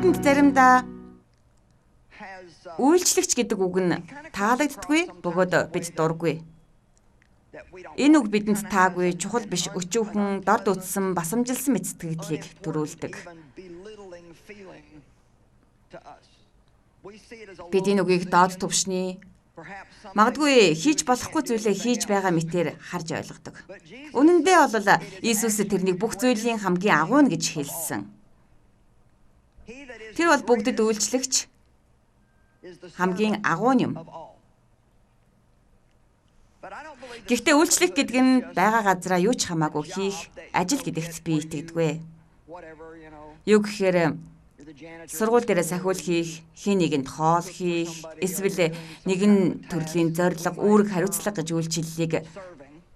бидэнд заримдаа үйлчлэгч гэдэг үг нь таалагддаггүй, бөгөөд бид дургүй. Энэ үг бидэнд таагүй, чухал биш өчүүхэн, дорд үтсэн, басамжилсан мэт сэтгэлдлийг төрүүлдэг. Бид энэ үгийг доод түвшний магадгүй хийж болохгүй зүйлээ хийж байгаа мэтээр харж ойлгодог. Үнэн дээр бол Иесус тэрнийг бүх зүйлийн хамгийн агуу нь гэж хэлсэн. Тэр бол бүгдэд үйлчлэгч, хамгийн агуу нь юм. Гэхдээ үйлчлэх гэдэг нь байгаа газараа юу ч хамаагүй хийх ажил гэдэгт би итгэдэггүй. Юу гэхээр сургууль дээрээ сахиул хийх, хин нэгэнд хоол хийх, эсвэл нэгэн төрлийн зорилго, үүрэг хариуцлага гэж үйлчлэлийг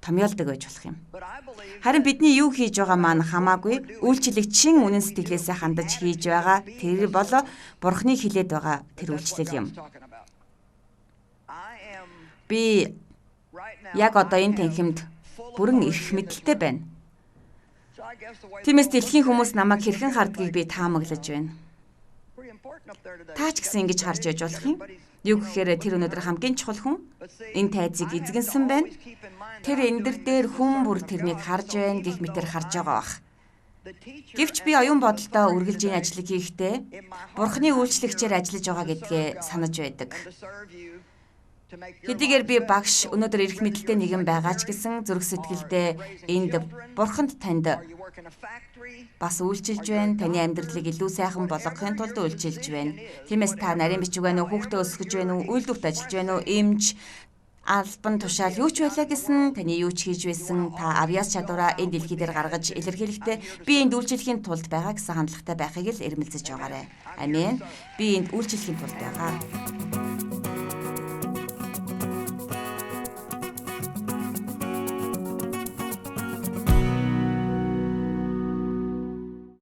томьёолдог байж болох юм. Харин бидний юу хийж байгаа маань хамаагүй, үйлчлэгч шин үнэн сэтгэлээсээ хандаж хийж байгаа тэр бол Бурхны хэлээд байгаа тэр үйлчлэл юм. Би яг одоо энэ танхимд бүрэн эрх мэдэлтэй байна. Тиймээс дэлхийн хүмүүс намайг хэрхэн хардгийг би таамаглаж байна. Та ч гэсэн ингэж харж яж болох юм. Юу гэхээр тэр өнөөдөр хамгийн чухал хүн энэ тайзыг эзэгэнсэн байна. Тэр эндэр дээр хүн бүр тэрнийг харж байна гэх мэтэр харж байгаа бах. Гэвч би оюун бодолдоо үргэлжийн ажлыг хийхдээ Бурхны үйлчлэгчээр ажиллаж байгаа гэдгээ санаж байдаг. Хэдийгээр би багш өнөөдөр эрх мэдэлтэй нэгэн байгаа ч гэсэн зүрх сэтгэлдээ энд Бурханд танд бас үйлчилж байна. Таны амьдралыг илүү сайхан болгохын тулд үйлчилж байна. Тиймээс та нарийн бичиг байна уу, хүүхдээ өсгөж байна уу, үйлдвэрт ажиллаж байна уу, эмч, албан тушаал юу ч байлаа гэсэн таны юу ч хийж байсан та авьяас чадвараа энэ дэлхий дээр гаргаж илэрхийлэхдээ би энд үйлчлэхийн тулд байгаа гэсэн хандлагатай байхыг л эрмэлзэж байгаарэ. Амен. Би энд үйлчлэхийн тулд байгаа.